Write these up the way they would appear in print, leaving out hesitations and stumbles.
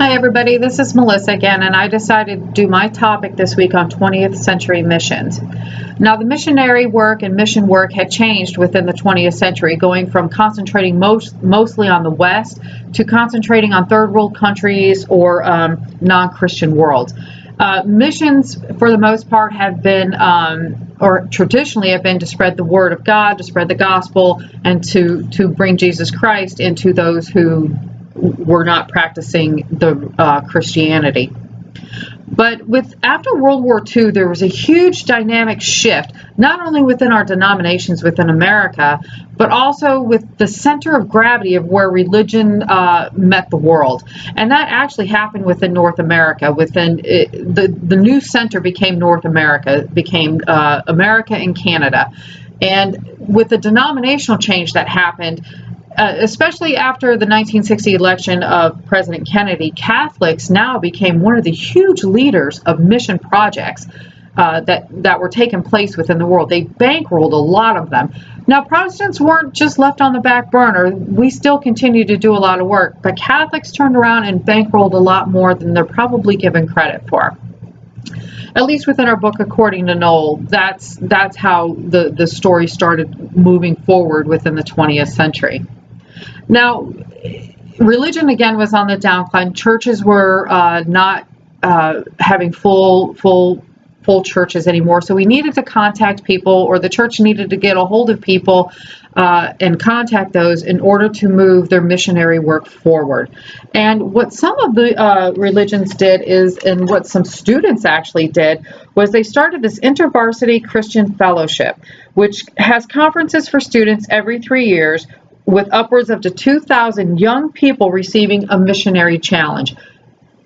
Hi everybody, this is Melissa again, and I decided to do my topic this week on 20th century missions. Now, the missionary work and mission work had changed within the 20th century, going from concentrating mostly on the West to concentrating on third world countries or non-Christian worlds. Missions, for the most part, have been, or traditionally have been, to spread the word of God, to spread the gospel, and to bring Jesus Christ into those who were not practicing the Christianity. But after World War II, there was a huge dynamic shift, not only within our denominations within America, but also with the center of gravity of where religion met the world. And that actually happened within North America. The new center became North America, became America and Canada. And with the denominational change that happened, especially after the 1960 election of President Kennedy, Catholics now became one of the huge leaders of mission projects that were taking place within the world. They bankrolled a lot of them. Now, Protestants weren't just left on the back burner. We still continue to do a lot of work, but Catholics turned around and bankrolled a lot more than they're probably given credit for. At least within our book, According to Noel, that's how the story started moving forward within the 20th century. Now, religion again was on the downcline. Churches were not having full churches anymore, so we needed to contact people, or the church needed to get a hold of people and contact those in order to move their missionary work forward. And what some of the religions did and what some students actually did, was they started this InterVarsity Christian Fellowship, which has conferences for students every 3 years, with upwards of 2,000 young people receiving a missionary challenge.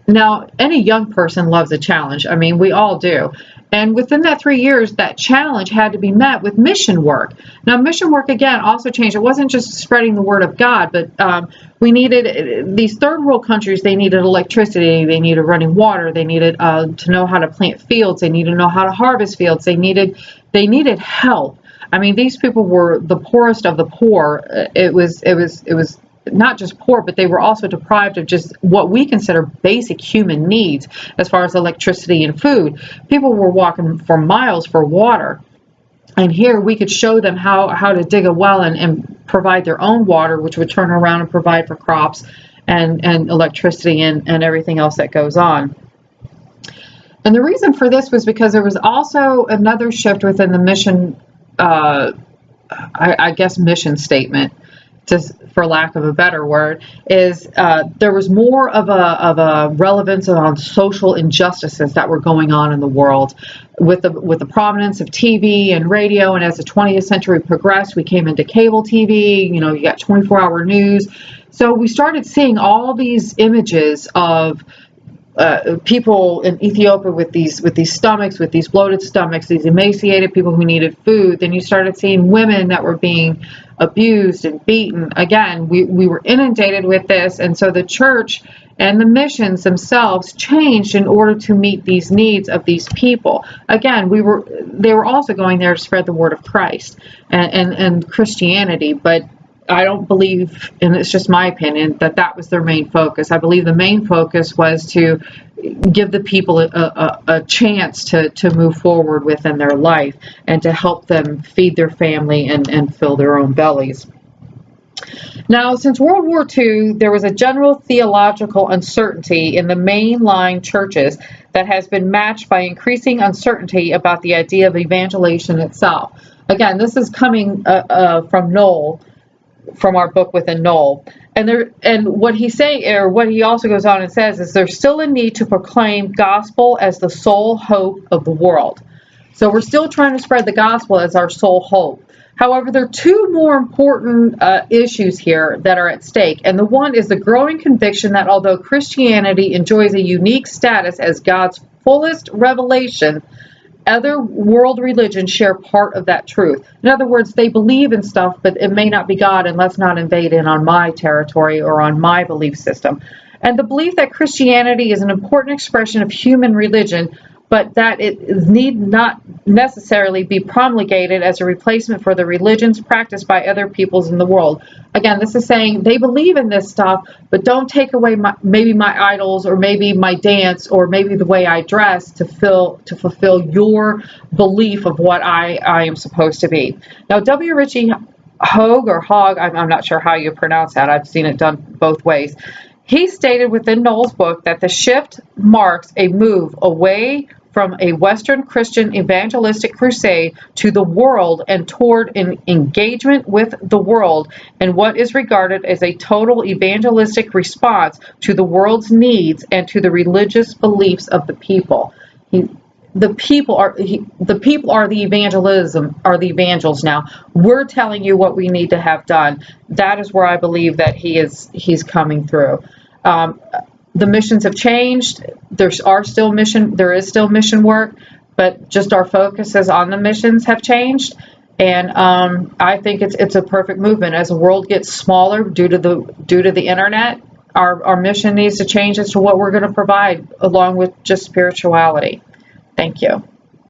Now, any young person loves a challenge. I mean, we all do. And within that 3 years, that challenge had to be met with mission work. Now, mission work, again, also changed. It wasn't just spreading the word of God, but we needed, these third world countries, they needed electricity, they needed running water, they needed to know how to plant fields, they needed to know how to harvest fields, they needed help. I mean, these people were the poorest of the poor. It was not just poor, but they were also deprived of just what we consider basic human needs as far as electricity and food. People were walking for miles for water. And here we could show them how to dig a well and provide their own water, which would turn around and provide for crops and electricity and everything else that goes on. And the reason for this was because there was also another shift within the mission, I guess mission statement, just for lack of a better word, is there was more of a relevance on social injustices that were going on in the world with the prominence of TV and radio. And as the 20th century progressed, we came into cable TV. You got 24-hour news. So we started seeing all these images of people in Ethiopia with these stomachs, with these bloated stomachs, these emaciated people who needed food. Then you started seeing women that were being abused and beaten. Again, we were inundated with this, and so the church and the missions themselves changed in order to meet these needs of these people. Again, they were also going there to spread the word of Christ and Christianity, but I don't believe, and it's just my opinion, that was their main focus. I believe the main focus was to give the people a chance to move forward within their life and to help them feed their family and fill their own bellies. Now, since World War II, there was a general theological uncertainty in the mainline churches that has been matched by increasing uncertainty about the idea of evangelization itself. Again, this is coming from Noel, from our book within Noel. And what he's saying, or what he also goes on and says, is there's still a need to proclaim gospel as the sole hope of the world. So we're still trying to spread the gospel as our sole hope. However, there are two more important issues here that are at stake. And the one is the growing conviction that although Christianity enjoys a unique status as God's fullest revelation, other world religions share part of that truth. In other words, they believe in stuff, but it may not be God, and let's not invade in on my territory or on my belief system. And the belief that Christianity is an important expression of human religion but that it need not necessarily be promulgated as a replacement for the religions practiced by other peoples in the world. Again, this is saying they believe in this stuff, but don't take away maybe my idols, or maybe my dance, or maybe the way I dress to fulfill your belief of what I am supposed to be. Now, W. Richie Hogue, or Hogg, I'm not sure how you pronounce that. I've seen it done both ways. He stated within Noll's book that the shift marks a move away from a Western Christian evangelistic crusade to the world and toward an engagement with the world and what is regarded as a total evangelistic response to the world's needs and to the religious beliefs of the people. The people are the evangels now. We're telling you what we need to have done. That is where I believe that he's coming through. The missions have changed. There is still mission work, but just our focuses on the missions have changed. And I think it's a perfect movement. As the world gets smaller due to the internet, our mission needs to change as to what we're going to provide, along with just spirituality. Thank you.